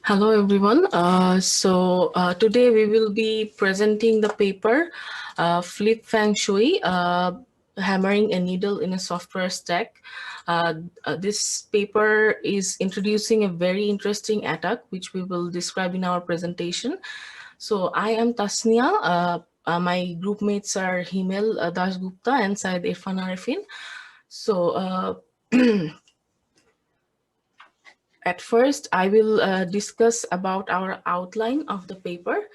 Hello, everyone. Today we will be presenting the paper Flip Feng Shui, Hammering a Needle in a Software Stack. This paper is introducing a very interesting attack, which we will describe in our presentation. So I am Tasnia. My group mates are Himel, Gupta, and Syed Erfan Arefin. So at first, I will discuss about our outline of the paper.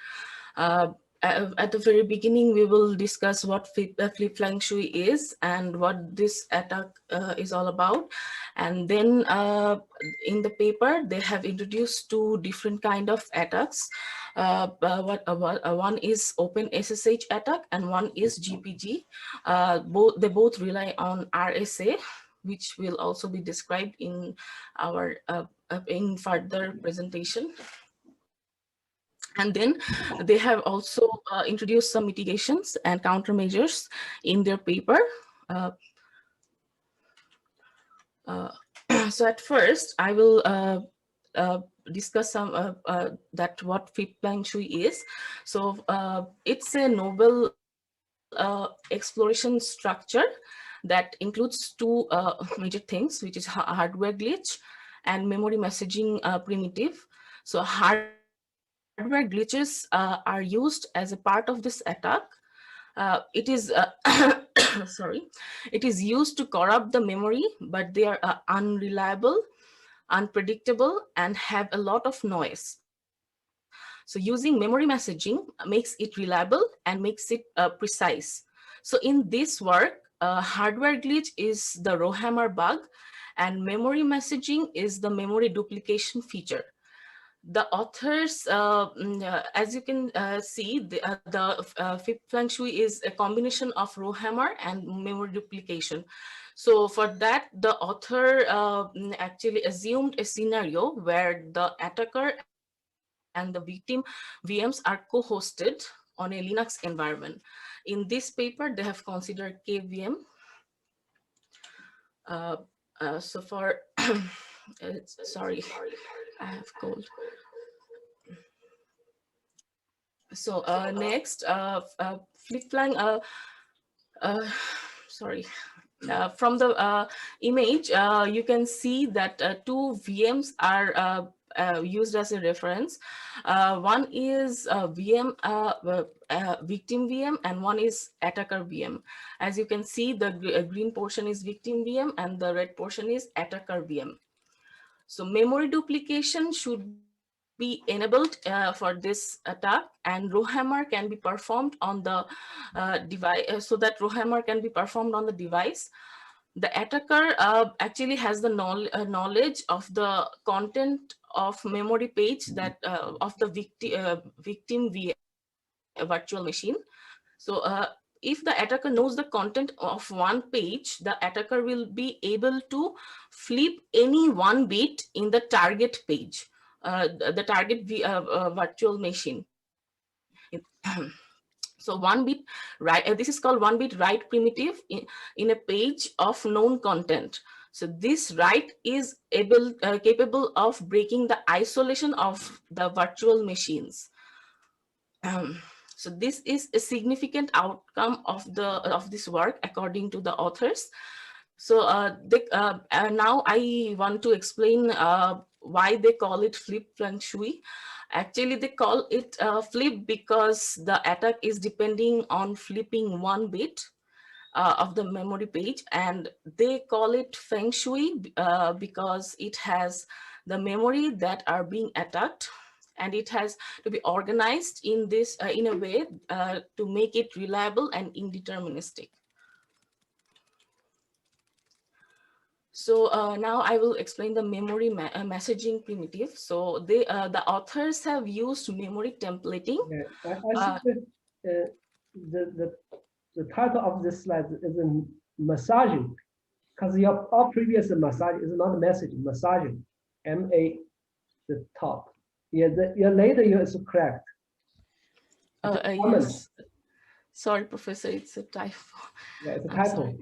At the very beginning, we will discuss what Flip Feng Shui is and what this attack is all about. And then in the paper, they have introduced two different kind of attacks. One is Open SSH attack and one is GPG. They both rely on RSA, which will also be described in our in further presentation. And then they have also introduced some mitigations and countermeasures in their paper. So at first, I will discuss some that what Flip Feng Shui is. So it's a novel exploration structure that includes two major things, which is hardware glitch and memory messaging primitive. So hardware glitches are used as a part of this attack. It is sorry, it is used to corrupt the memory, but they are unreliable, unpredictable, and have a lot of noise. So using memory messaging makes it reliable and makes it precise. So in this work, hardware glitch is the rowhammer bug, and memory messaging is the memory duplication feature. The authors, as you can see, the Flip Feng Shui is a combination of rowhammer and memory duplication. So for that, the author actually assumed a scenario where the attacker and the victim VMs are co-hosted on a Linux environment. In this paper, they have considered KVM. Uh, so for, sorry, I have cold. So next, Flip Flang, sorry. From the image, you can see that two VMs are used as a reference. One is VM, victim VM, and one is attacker VM. As you can see, the green portion is victim VM and the red portion is attacker VM. So memory duplication should be enabled for this attack, and rowhammer can be performed on the device, so that rowhammer can be performed on the device. The attacker actually has the knowledge of the content of memory page that of the victim virtual machine. So if the attacker knows the content of one page, the attacker will be able to flip any one bit in the target page, the target virtual machine. So one bit right, this is called one bit write primitive in a page of known content. So this write is capable of breaking the isolation of the virtual machines. So this is a significant outcome of this work according to the authors. So now I want to explain why they call it Flip Feng Shui. Actually, they call it flip because the attack is depending on flipping one bit of the memory page, and they call it Feng Shui because it has the memory that are being attacked, and it has to be organized in this in a way to make it reliable and indeterministic. So now I will explain the memory messaging primitive. So they the authors have used memory templating. Yeah, I think that the title of this slide is massaging, because your all previous massage is not messaging, massaging, MA, the top. Yeah, your later you is correct. Yes. Sorry, Professor, it's a typo. Yeah, it's a I'm typo. sorry.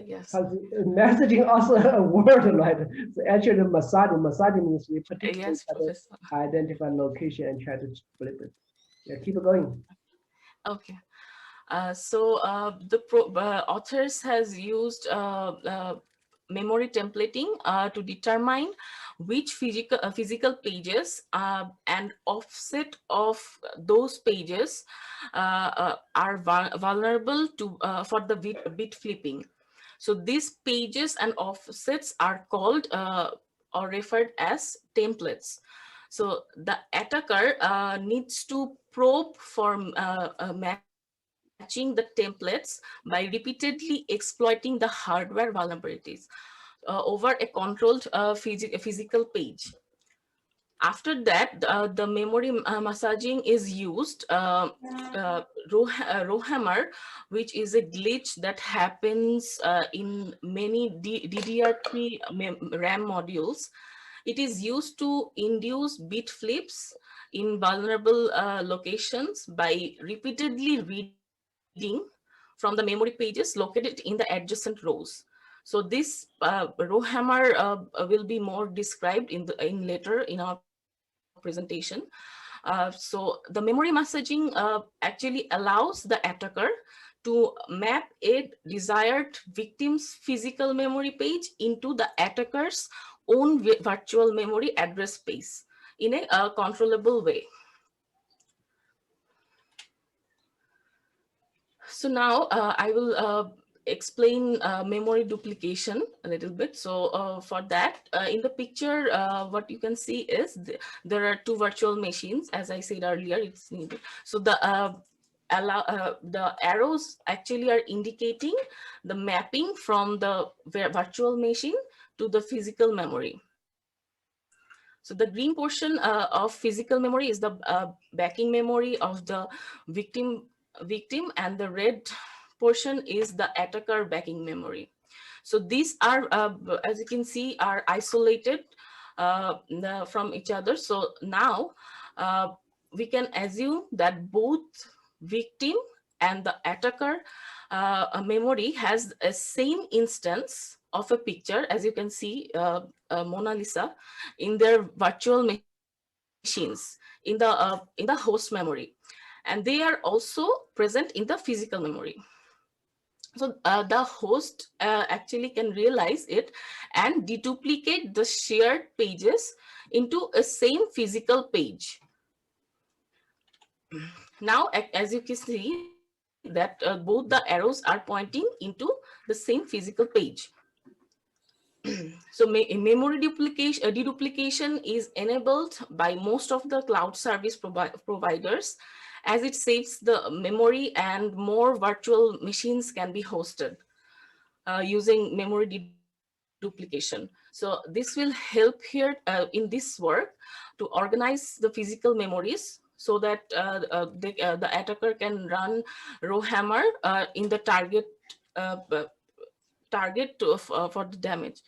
Yes. Because messaging also a word, right? So actually, massaging means we particularly Yes, try to Professor. identify location and try to flip it. Yeah, keep it going. Okay. The authors has used memory templating to determine which physical pages and offset of those pages are vulnerable to for the bit flipping. So these pages and offsets are called or referred as templates. So the attacker needs to probe for matching the templates by repeatedly exploiting the hardware vulnerabilities over a controlled physical page. After that, the memory massaging is used. Rowhammer, which is a glitch that happens in many DDR3 RAM modules. It is used to induce bit flips in vulnerable locations by repeatedly reading from the memory pages located in the adjacent rows. So this row hammer will be more described in later in our presentation. So the memory messaging actually allows the attacker to map a desired victim's physical memory page into the attacker's own virtual memory address space in a controllable way. So now I will explain memory duplication a little bit. So for that, in the picture, what you can see is there are two virtual machines. As I said earlier, it's needed. So the arrows actually are indicating the mapping from the virtual machine to the physical memory. So the green portion of physical memory is the backing memory of the victim and the red portion is the attacker backing memory. So these are as you can see are isolated from each other. So now uh, we can assume that both victim and the attacker a memory has a same instance of a picture, as you can see Mona Lisa in their virtual machines in the host memory, and they are also present in the physical memory. So the host actually can realize it and deduplicate the shared pages into a same physical page. Now, as you can see that both the arrows are pointing into the same physical page. So memory deduplication is enabled by most of the cloud service providers, as it saves the memory and more virtual machines can be hosted using memory deduplication. So this will help here in this work to organize the physical memories so that the attacker can run row hammer in the uh, target for the damage.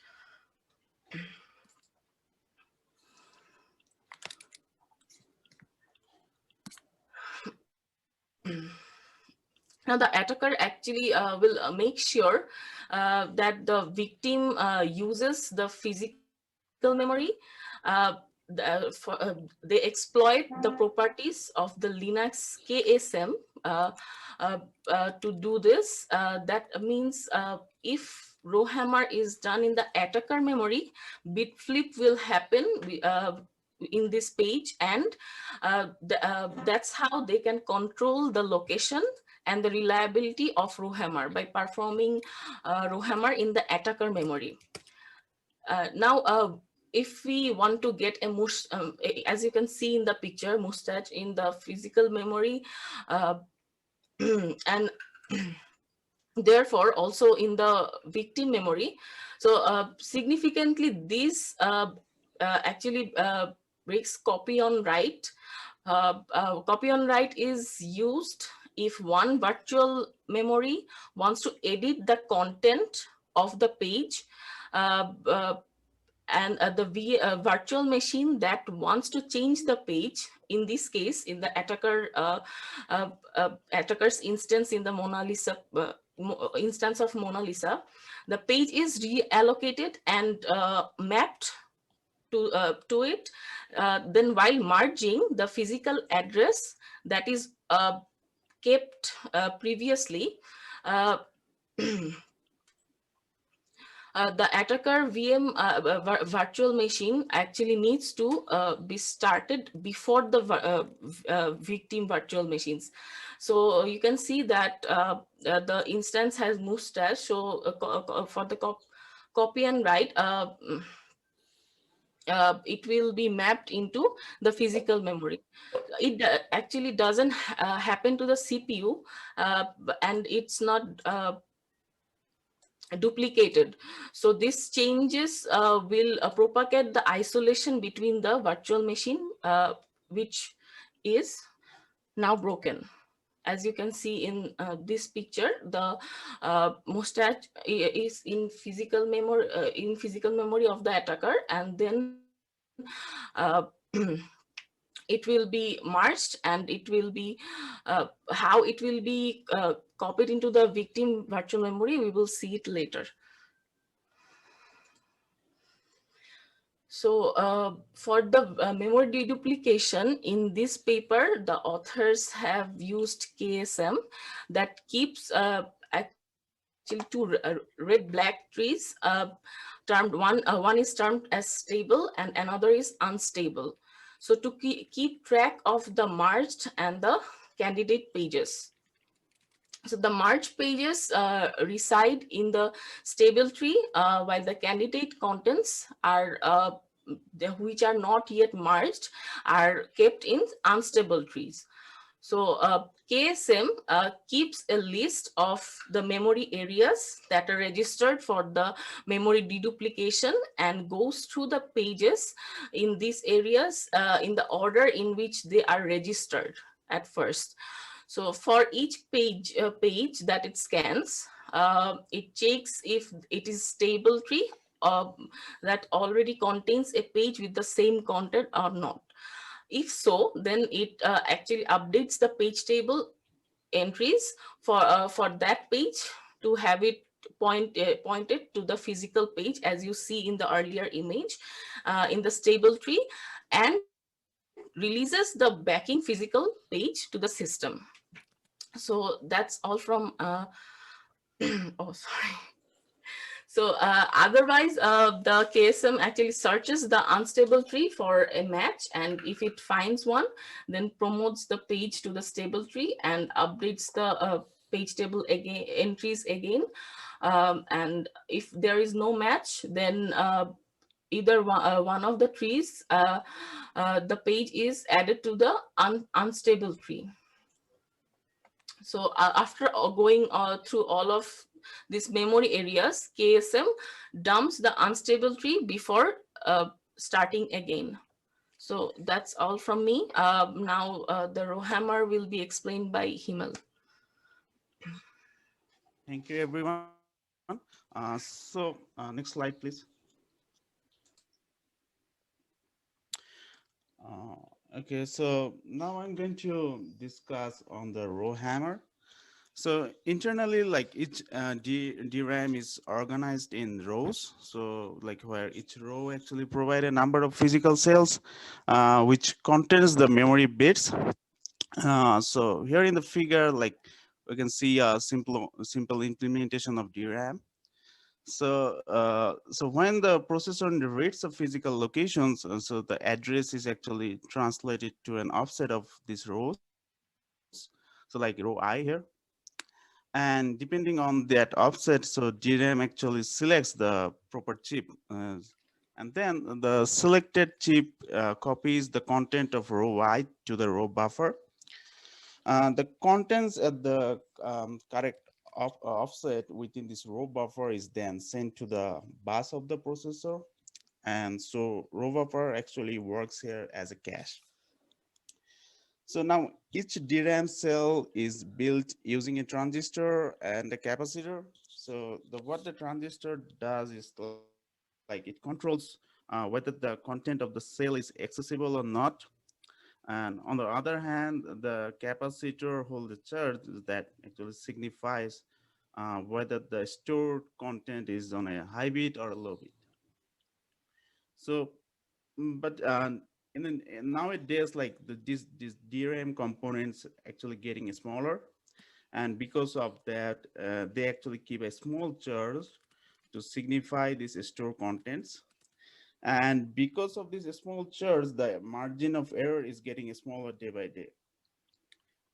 Now the attacker actually will make sure that the victim uses the physical memory. Uh, they exploit the properties of the Linux KSM to do this. That means if rowhammer is done in the attacker memory, bit flip will happen in this page, and that's how they can control the location and the reliability of rowhammer by performing rowhammer in the attacker memory. Now, if we want to get a as you can see in the picture, mustache in the physical memory, uh, and therefore also in the victim memory. So significantly, this actually breaks copy on write. Copy on write is used if one virtual memory wants to edit the content of the page uh, uh, and virtual machine that wants to change the page, in this case in the attacker's instance, in the Mona Lisa instance of Mona Lisa, the page is reallocated and mapped to it. Then while merging the physical address that is kept previously, uh, the attacker VM virtual machine actually needs to be started before the victim virtual machines. So you can see that the instance has mustache. So for the copy and write, it will be mapped into the physical memory. It actually doesn't happen to the CPU, and it's not duplicated. So these changes will propagate the isolation between the virtual machine, which is now broken. As you can see in this picture, the mustache is in physical memory of the attacker, and then it will be merged, and it will be how it will be copied into the victim virtual memory. We will see it later. So for the memory deduplication, in this paper, the authors have used KSM that keeps actually two red black trees termed one is termed as stable and another is unstable. So to keep track of the merged and the candidate pages. So the merge pages reside in the stable tree, while the candidate contents are which are not yet merged are kept in unstable trees. So KSM keeps a list of the memory areas that are registered for the memory deduplication and goes through the pages in these areas in the order in which they are registered at first. So for each page that it scans, it checks if it is stable tree uh, that already contains a page with the same content or not. If so, then it actually updates the page table entries for that page to have it pointed to the physical page, as you see in the earlier image in the stable tree, and releases the backing physical page to the system. So that's all from oh, sorry. So otherwise, the KSM actually searches the unstable tree for a match, and if it finds one, then promotes the page to the stable tree and updates the page table again entries again. And if there is no match, then either one of the trees, the page is added to the unstable tree. So after going through all of these memory areas, KSM dumps the unstable tree before starting again. So that's all from me. Now the row hammer will be explained by Himel. Thank you, everyone. Next slide, please. Uh, okay, so now I'm going to discuss on the row hammer. So internally, like each DRAM is organized in rows. So like where each row actually provide a number of physical cells, which contains the memory bits. So here in the figure, like we can see a simple implementation of DRAM. So when the processor reads the physical locations, so the address is actually translated to an offset of these rows. So like row I here. And depending on that offset, so DRAM actually selects the proper chip. And then the selected chip copies the content of row I to the row buffer. The contents at the correct offset within this row buffer is then sent to the bus of the processor. And so row buffer actually works here as a cache. So now each DRAM cell is built using a transistor and a capacitor. So what the transistor does is like it controls whether the content of the cell is accessible or not. And on the other hand, the capacitor holds the charge that actually signifies whether the stored content is on a high bit or a low bit. So, but nowadays, like these DRAM components actually getting smaller, and because of that, they actually keep a small charge to signify these store contents. And because of this small charge, the margin of error is getting smaller day by day.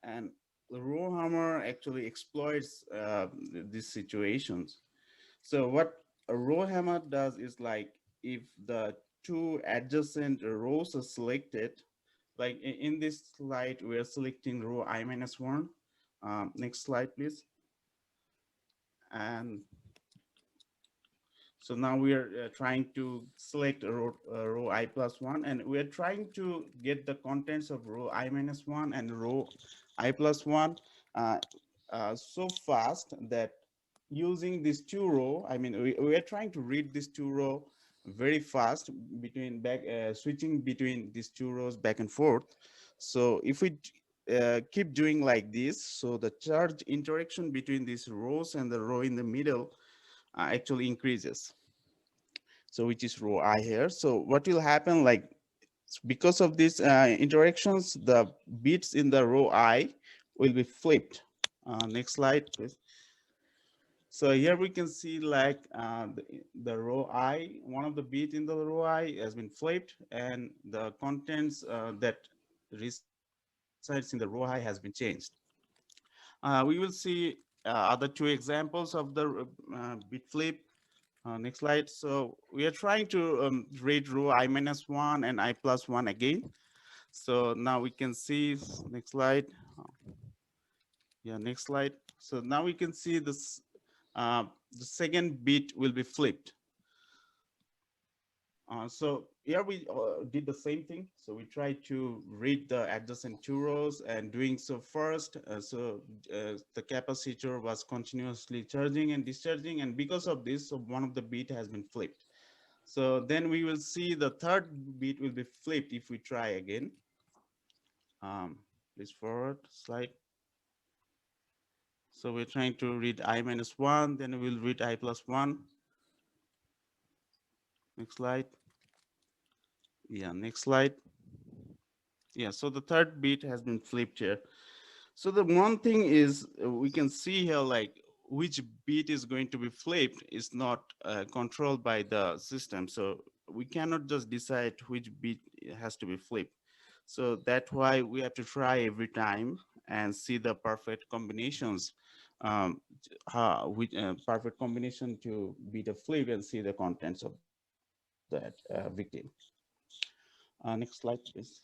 And the Rowhammer actually exploits these situations. So what a Rowhammer does is, like, if the two adjacent rows are selected, like in this slide, we are selecting row I minus one. Next slide, please. And so now we are trying to select row I plus one, and we are trying to get the contents of row I minus one and row I plus one uh, so fast that using these two row, I mean, we are trying to read this two row very fast between switching between these two rows back and forth. So if we keep doing like this, so the charge interaction between these rows and the row in the middle actually increases. So which is row I here. So what will happen, like, because of these interactions, the bits in the row I will be flipped. Next slide, please. So here we can see, like, the row I, one of the bit in the row I has been flipped, and the contents that resides in the row I has been changed. We will see other two examples of the bit flip. Next slide. So we are trying to read row I minus one and I plus one again. So now we can see, next slide. Yeah, next slide. So now we can see this, the second bit will be flipped. So here we did the same thing. So we try to read the adjacent two rows, and doing so first. The capacitor was continuously charging and discharging. And because of this, so one of the bit has been flipped. So then we will see the third bit will be flipped if we try again. Please forward slide. So we're trying to read I minus one, then we'll read I plus one. Next slide. Yeah, next slide. Yeah, so the third bit has been flipped here. So the one thing is we can see here, like, which bit is going to be flipped is not controlled by the system. So we cannot just decide which bit has to be flipped. So that's why we have to try every time and see the perfect combinations, perfect combination to be the flip and see the contents of that victim. Next slide, please.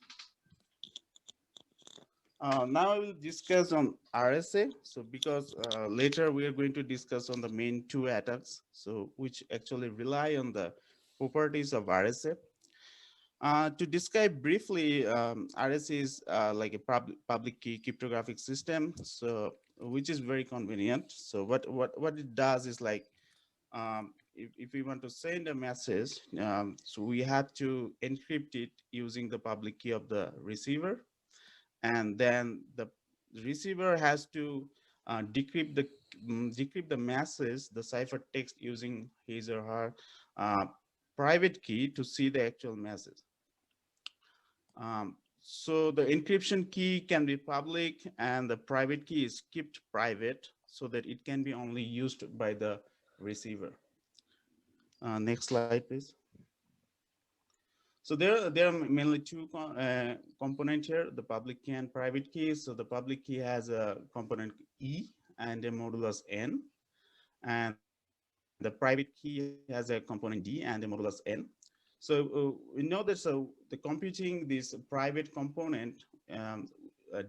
Now I will discuss on RSA. So because later we are going to discuss on the main two attacks, so which actually rely on the properties of RSA. To describe briefly, RSA is like a public key cryptographic system, so which is very convenient. So what it does is, like, if we want to send a message, so we have to encrypt it using the public key of the receiver, and then the receiver has to decrypt the message, the ciphertext, using his or her uh, private key to see the actual message. So the encryption key can be public, and the private key is kept private so that it can be only used by the receiver. Next slide, please. So there are mainly two components here, the public key and private key. So the public key has a component E and a modulus N, and the private key has a component D and a modulus N. So we know that, so the computing this private component,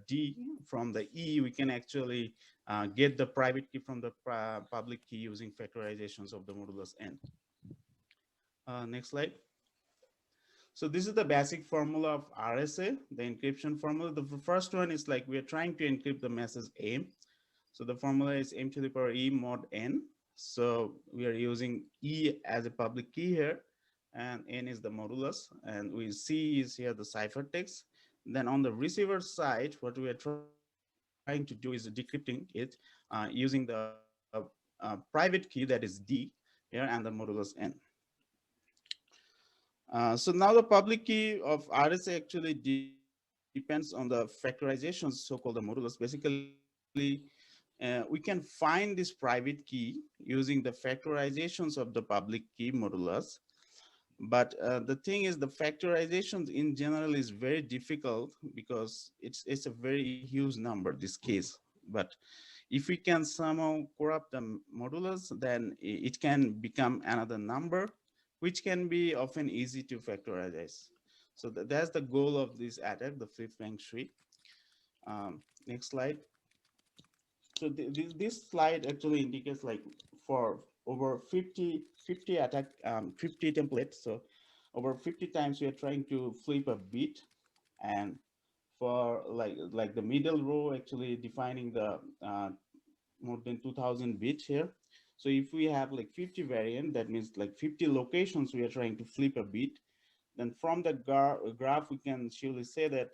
D from the E, we can actually get the private key from the public key using factorizations of the modulus N. Next slide. So this is the basic formula of RSA, the encryption formula. The first one is, like, we are trying to encrypt the message M. So the formula is M to the power E mod N. So we are using E as a public key here, and N is the modulus, and we C is here the ciphertext. Then on the receiver side, what we are trying to do is decrypting it using the private key, that is D here, and the modulus N. So now the public key of RSA actually depends on the factorizations, so-called the modulus. Basically, we can find this private key using the factorizations of the public key modulus. But the thing is, the factorizations in general is very difficult because it's a very huge number, this case. But if we can somehow corrupt the modulus, then it can become another number, which can be often easy to factorize. So that's the goal of this attack, the flip Feng Shui. Next slide. So this slide actually indicates, like, for over 50 attack, 50 templates. So over 50 times we are trying to flip a bit, and for like the middle row actually defining the more than 2000 bits here. So if we have like 50 variant, that means like 50 locations we are trying to flip a bit. Then from the graph, we can surely say that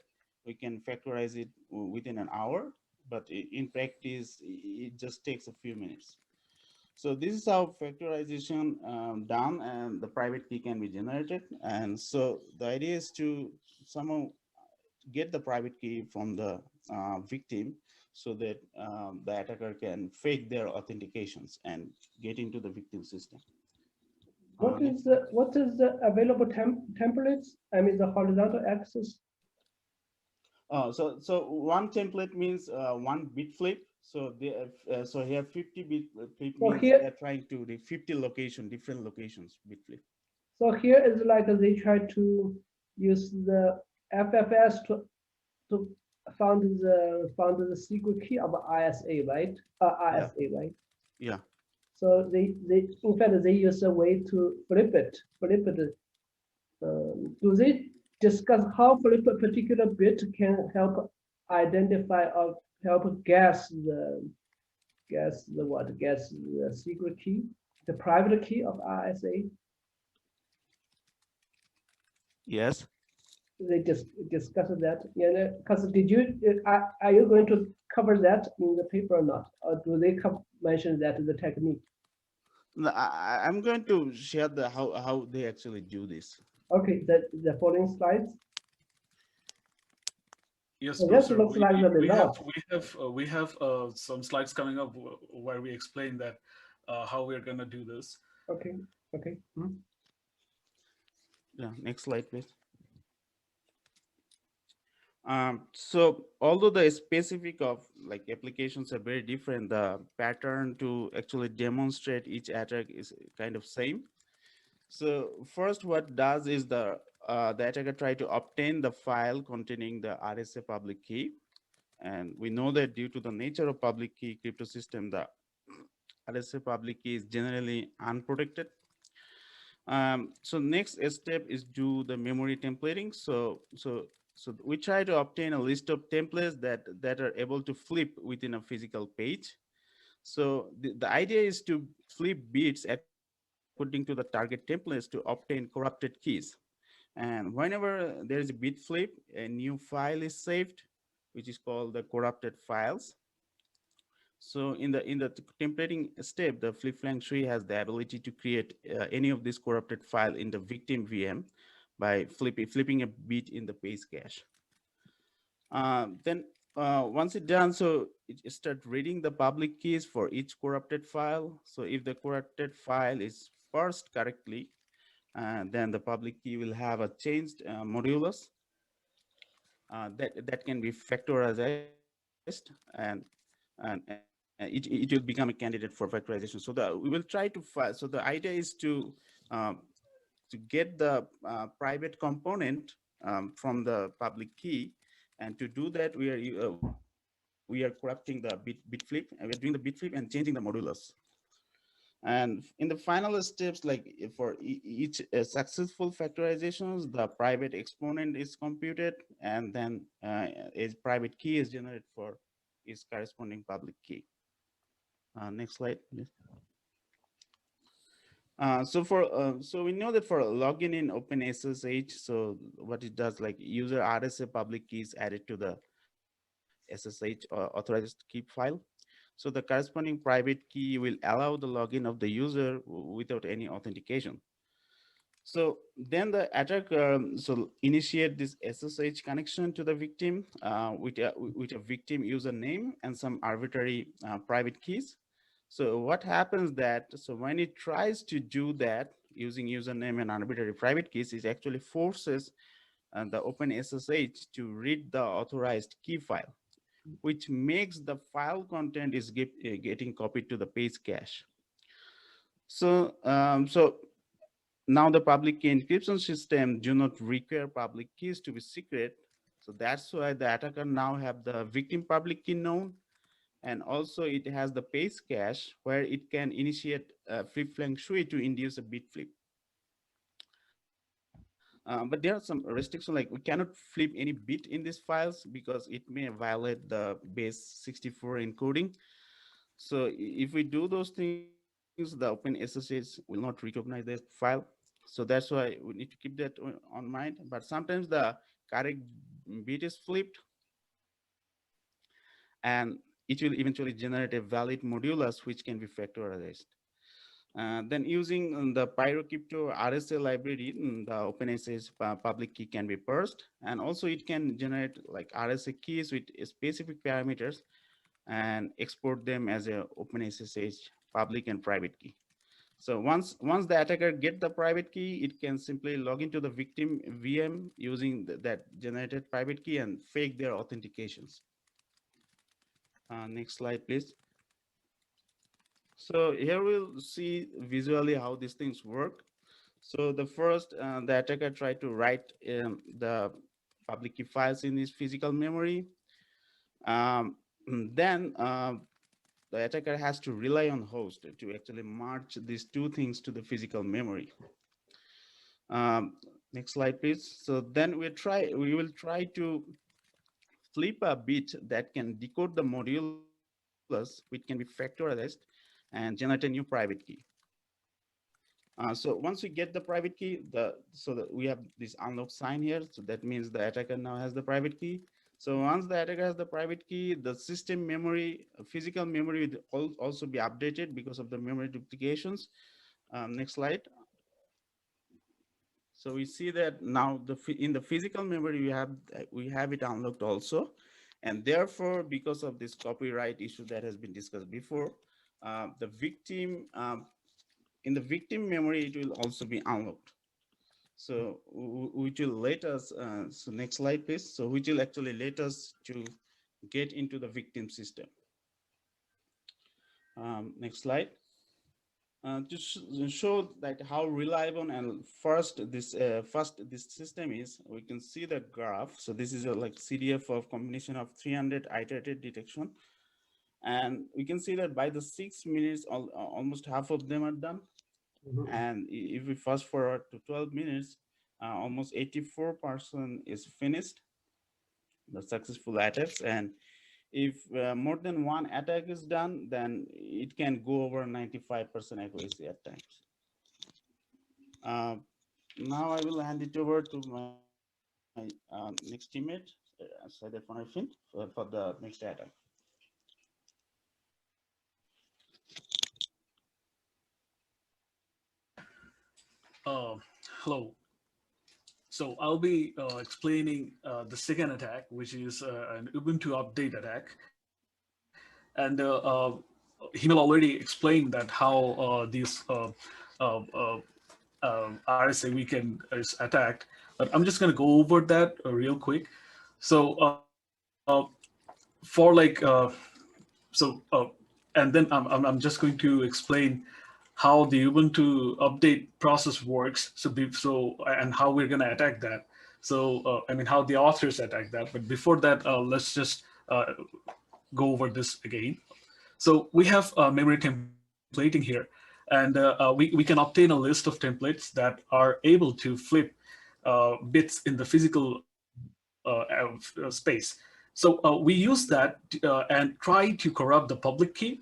we can factorize it within an hour, but in practice, it just takes a few minutes. So this is how factorization done, and the private key can be generated. And so the idea is to somehow get the private key from the victim, so that the attacker can fake their authentications and get into the victim system. What is the available templates? I mean, the horizontal axis. So one template means one bit flip. So so here 50 bit flip So means here, they're trying to the 50 different locations bit flip. so here is like they try to use the FFS to found the secret key of ISA, right? RSA, right? Yeah. So they in fact they use a way to flip it. Do they discuss how flip a particular bit can help identify or help guess the secret key, the private key of RSA? Yes. They just discuss that. Yeah, because are you going to cover that in the paper or not? Or do they mention that in the technique? No, I'm going to share the how they actually do this. Okay, the following slides. Yes, So that Professor. looks like the result. We have some slides coming up where we explain that how we're going to do this. Okay, okay. Yeah. Next slide, please. So although the specific of like applications are very different, the pattern to actually demonstrate each attack is kind of same. So first, what does is the attacker try to obtain the file containing the RSA public key, and we know that due to the nature of public key crypto system, the RSA public key is generally unprotected. So next step is do the memory templating. So we try to obtain a list of templates that are able to flip within a physical page. So the idea is to flip bits according to the target templates to obtain corrupted keys. And whenever there is a bit flip, a new file is saved, which is called the corrupted files. So in the templating step, the flip Feng Shui has the ability to create any of this corrupted file in the victim VM by flipping a bit in the page cache. Then once it's done, so it start reading the public keys for each corrupted file. So if the corrupted file is parsed correctly, then the public key will have a changed modulus that can be factorized, and it will become a candidate for factorization. So we will try to so the idea is um, to get the private component from the public key, and to do that we are corrupting the bit flip, and we are doing the bit flip and changing the modulus. And in the final steps, like for each successful factorizations, the private exponent is computed, and then a private key is generated for its corresponding public key. Next slide, please. So we know that for login in OpenSSH, so what it does, like user RSA public key is added to the SSH authorized key file. So the corresponding private key will allow the login of the user without any authentication. So then the attacker so initiate this SSH connection to the victim with a victim username and some arbitrary private keys. So what happens that, so when it tries to do that using username and arbitrary private keys, it actually forces the OpenSSH to read the authorized key file, which makes the file content is getting copied to the page cache. So now the public key encryption system do not require public keys to be secret. So that's why the attacker now have the victim public key known, and also it has the page cache where it can initiate flip Feng Shui to induce a bit flip. But there are some restrictions, like we cannot flip any bit in these files because it may violate the base 64 encoding. So if we do those things, the OpenSSH will not recognize that file. So that's why we need to keep that on mind. But sometimes the correct bit is flipped, and it will eventually generate a valid modulus which can be factorized. Then using the PyroCrypto RSA library, the OpenSSH public key can be parsed, and also it can generate like RSA keys with specific parameters and export them as a OpenSSH public and private key. So once the attacker get the private key, it can simply log into the victim VM using that generated private key and fake their authentications. Next slide, please. So here we'll see visually how these things work. So the first, the attacker tried to write the public key files in his physical memory. Then the attacker has to rely on host to actually merge these two things to the physical memory. Next slide, please. So then we will try to flip a bit that can decode the modulus, which can be factorized and generate a new private key. So once we get the private key, so that we have this unlock sign here. So that means the attacker now has the private key. So once the attacker has the private key, the system memory, physical memory will also be updated because of the memory duplications. Next slide. So we see that now in the physical memory we have it unlocked also, and therefore because of this copyright issue that has been discussed before, the victim in the victim memory it will also be unlocked. So which will let us, so next slide please. So which will actually let us to get into the victim system. Next slide. To show that how reliable and fast this system is, we can see the graph. So this is a like CDF of combination of 300 iterated detection, and we can see that by the 6 minutes, almost half of them are done. And if we fast forward to 12 minutes, almost 84% is finished, the successful attacks. And if more than one attack is done, then it can go over 95% accuracy at times. Now I will hand it over to my next teammate, Said Erfan, for the next attack. Hello. So I'll be explaining the second attack, which is an Ubuntu update attack. And Himel already explained that how these RSA weekend is attacked, but I'm just going to go over that real quick. So for like so and then I'm just going to explain how the Ubuntu update process works. So and how we're going to attack that. So I mean how the authors attack that. But before that, let's just go over this again. So we have memory templating here, and we can obtain a list of templates that are able to flip bits in the physical space. So we use that and try to corrupt the public key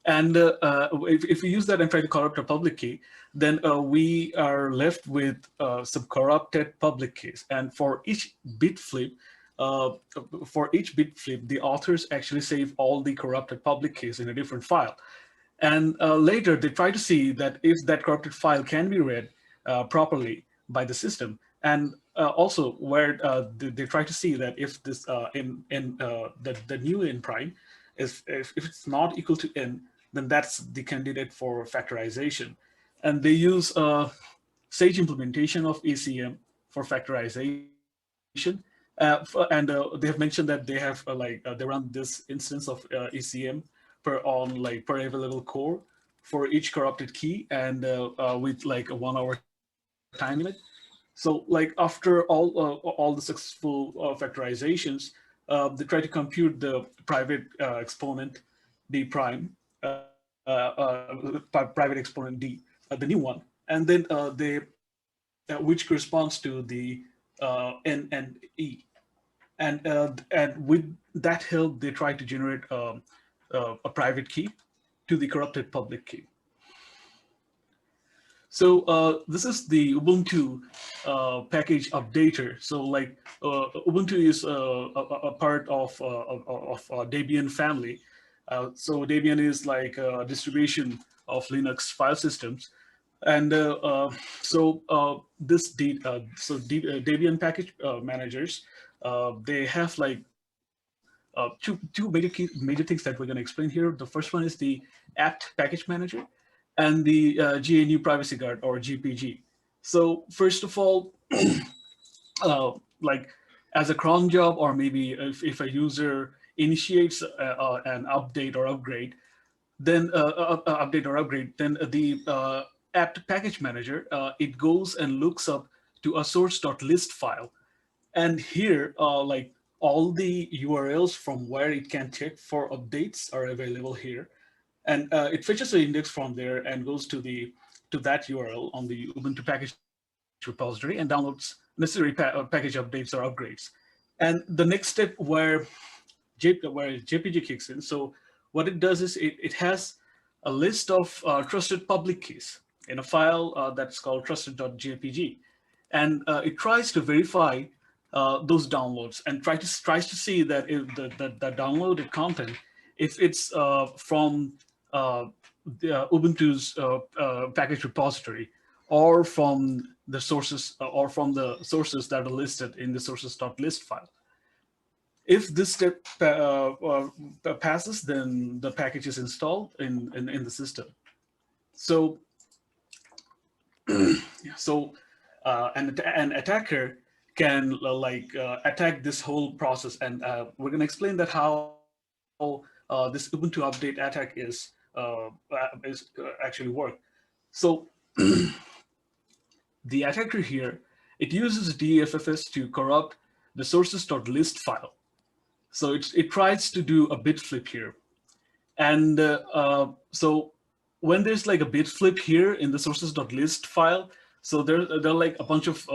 And if we use that and try to corrupt a public key, then we are left with some corrupted public keys. And for each bit flip, the authors actually save all the corrupted public keys in a different file. And later, they try to see that if that corrupted file can be read properly by the system, and also where they try to see that if this the new n prime is if it's not equal to n, then that's the candidate for factorization. And they use Sage implementation of ECM for factorization. And they have mentioned that they have they run this instance of ECM per available core for each corrupted key, and with like a 1 hour time limit. So like after all the successful factorizations, they try to compute the private exponent d prime, private exponent d, the new one, and then which corresponds to the n and e, and with that help they try to generate a private key to the corrupted public key. So this is the Ubuntu package updater. So like Ubuntu is a part of Debian family. So Debian is like a distribution of Linux file systems. And Debian package managers, they have like two major things that we're going to explain here. The first one is the apt package manager, and the GNU Privacy Guard, or GPG. So first of all, like as a cron job, or maybe if a user initiates an update or upgrade, then the apt package manager, it goes and looks up to a source.list file. And here, like all the URLs from where it can check for updates are available here. And it fetches an index from there and goes to that URL on the Ubuntu package repository and downloads necessary package updates or upgrades. And the next step where JPG kicks in. So what it does is it has a list of trusted public keys in a file that's called trusted.jpg. And it tries to verify those downloads and tries to see that if the downloaded content, if it's from Ubuntu's package repository, or from the sources that are listed in the sources.list file. If this step passes, then the package is installed in the system. So an attacker can attack this whole process, and we're going to explain that how this Ubuntu update attack is actually work. So the attacker here, it uses DFFS to corrupt the sources.list file. So it tries to do a bit flip here. And so when there's like a bit flip here in the sources.list file, so there are like a bunch of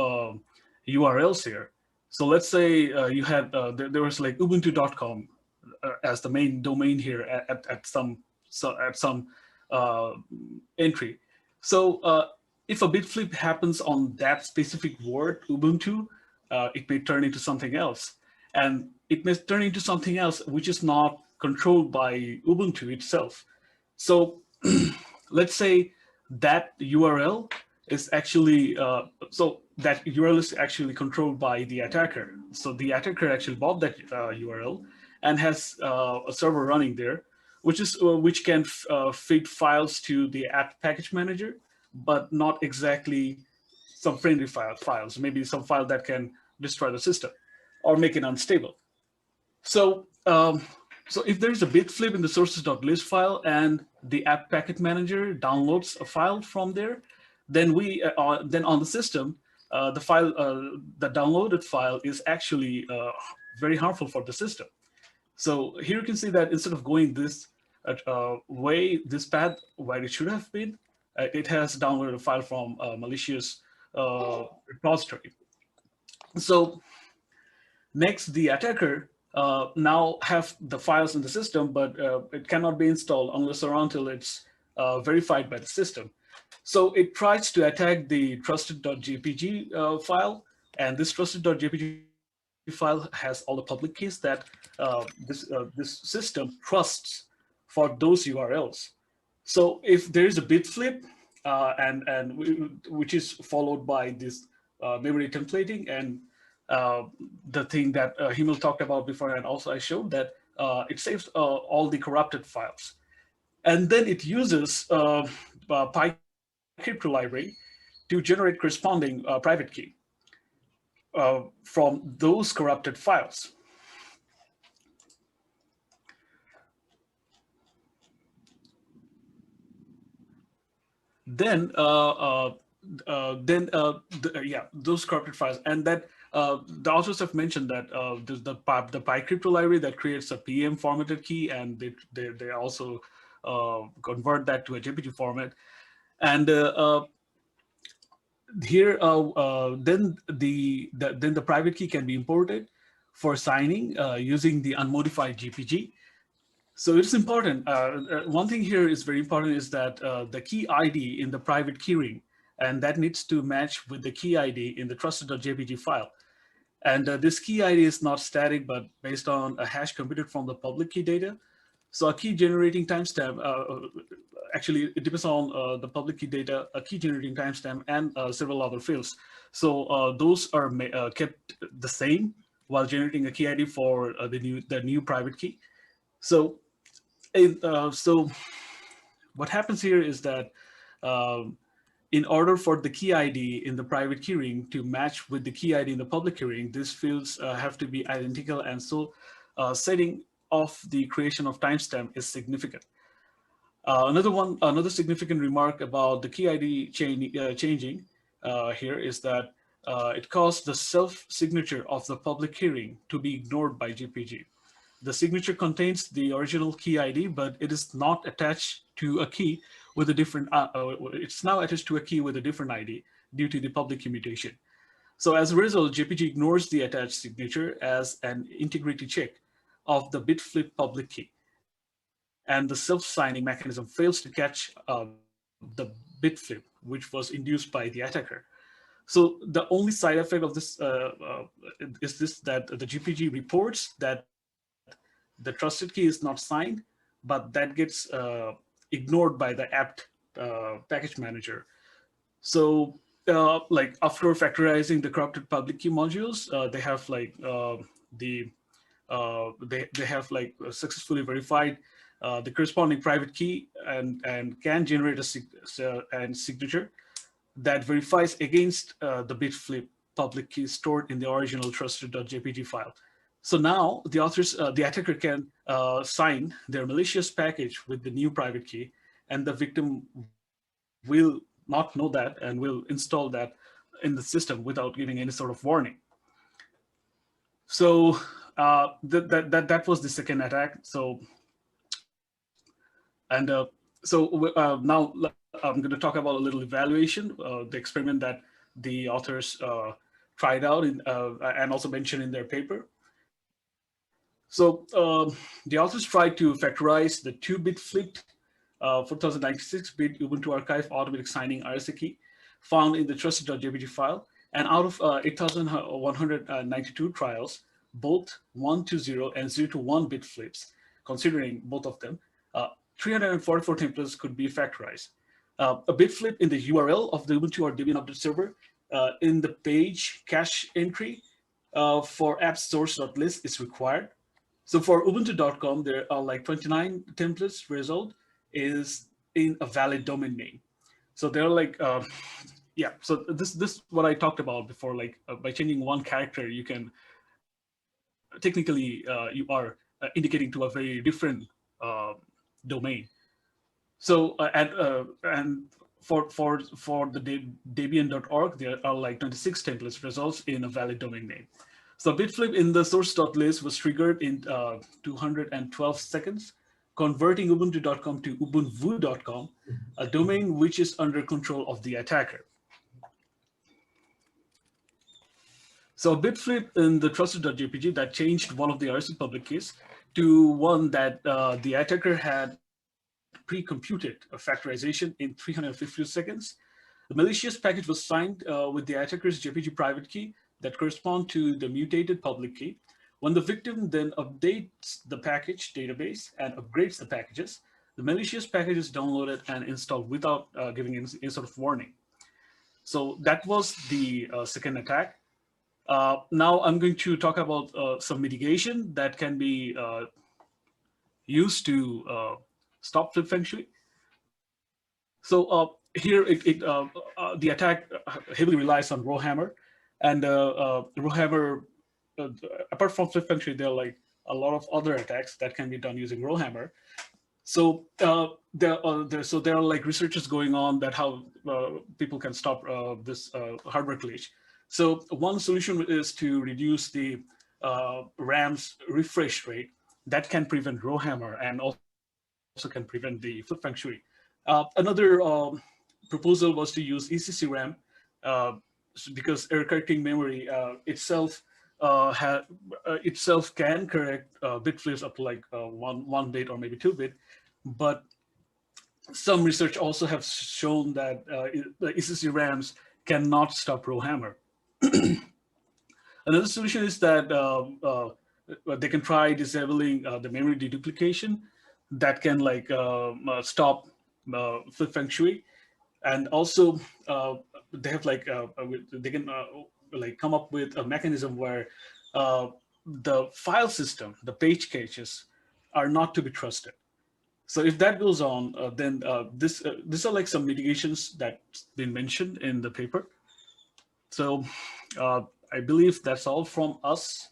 URLs here. So let's say you had, there was like ubuntu.com as the main domain here at some entry. So if a bit flip happens on that specific word, Ubuntu, it may turn into something else. And it may turn into something else which is not controlled by Ubuntu itself. So let's say that URL is actually, that URL is actually controlled by the attacker. So the attacker actually bought that URL and has a server running there, which can feed files to the apt package manager, but not exactly some friendly files, maybe some file that can destroy the system or make it unstable. So, so if there's a bit flip in the sources.list file and the apt packet manager downloads a file from there, then then on the system, the downloaded file is actually very harmful for the system. So here you can see that instead of going this path where it should have been, it has downloaded a file from a malicious repository. So next, the attacker now have the files in the system, but it cannot be installed unless or until it's verified by the system. So it tries to attack the trusted.jpg file, and this trusted.jpg file has all the public keys that this system trusts for those URLs. So if there is a bit flip, which is followed by this memory templating and the thing that Himel talked about before, and also I showed that it saves all the corrupted files. And then it uses PyCrypto library to generate corresponding private key from those corrupted files. Then those corrupted files, and that the authors have mentioned that there's the PyCrypto library that creates a PM formatted key, and they also convert that to a JPG format. And here, then the private key can be imported for signing using the unmodified GPG. So it's important. One thing here is very important is that the key ID in the private keyring, and that needs to match with the key ID in the trusted.jpg file. And this key ID is not static, but based on a hash computed from the public key data. So a key generating timestamp, actually it depends on the public key data, a key generating timestamp, and several other fields. So those are kept the same while generating a key ID for the new private key. So what happens here is that in order for the key ID in the private keyring to match with the key ID in the public keyring, these fields have to be identical, and so setting of the creation of timestamp is significant. Another significant remark about the key ID changing here is that it caused the self-signature of the public keyring to be ignored by GPG. The signature contains the original key ID, but it is not attached to a key with a different, it's now attached to a key with a different ID due to the public key mutation. So as a result, GPG ignores the attached signature as an integrity check of the bit flip public key. And the self-signing mechanism fails to catch the bit flip, which was induced by the attacker. So the only side effect of this is this, that the GPG reports that the trusted key is not signed, but that gets ignored by the apt package manager. So like after factorizing the corrupted public key modules, they have like they have like successfully verified the corresponding private key and can generate a signature that verifies against the bit flip public key stored in the original trusted.jpg file. So now the attacker can sign their malicious package with the new private key, and the victim will not know that and will install that in the system without giving any sort of warning. So that was the second attack. So now I'm going to talk about a little evaluation, the experiment that the authors tried out and also mentioned in their paper. So the authors tried to factorize the 2-bit flipped 4096-bit Ubuntu archive automatic signing RSA key found in the trusted.jpg file. And out of 8,192 trials, both 1 to 0 and 0 to 1 bit flips, considering both of them, 344 templates could be factorized. A bit flip in the URL of the Ubuntu or Debian update server in the page cache entry for app source.list is required. So for Ubuntu.com, there are like 29 templates. Result is in a valid domain name. So they're like, yeah. So this what I talked about before. Like by changing one character, you can technically you are indicating to a very different domain. So and for the Debian.org, there are like 26 templates results in a valid domain name. So bitflip in the source.list was triggered in 212 seconds, converting Ubuntu.com to Ubuntu.com, a domain which is under control of the attacker. So a bit flip in the trusted.jpg that changed one of the Arefin public keys to one that the attacker had pre-computed a factorization in 350 seconds. The malicious package was signed with the attacker's JPG private key that correspond to the mutated public key. When the victim then updates the package database and upgrades the packages, the malicious package is downloaded and installed without giving any sort of warning. So that was the second attack. Now I'm going to talk about some mitigation that can be used to stop flip feng shui. So here the attack heavily relies on Rowhammer, and Rowhammer, apart from flip feng shui, there are like a lot of other attacks that can be done using Rowhammer. So there are like researches going on that how people can stop this hardware glitch. So one solution is to reduce the RAM's refresh rate. That can prevent Rowhammer and also can prevent the flip feng shui. Another proposal was to use ECC RAM because error correcting memory itself can correct bit flips up to like one bit or maybe 2 bit, but some research also have shown that the ECC RAMs cannot stop Rowhammer. Another solution is that they can try disabling the memory deduplication that can like stop flip feng shui, and also they have like they can like come up with a mechanism where the file system, the page caches, are not to be trusted. So if that goes on, then these are like some mitigations that's been mentioned in the paper. So I believe that's all from us.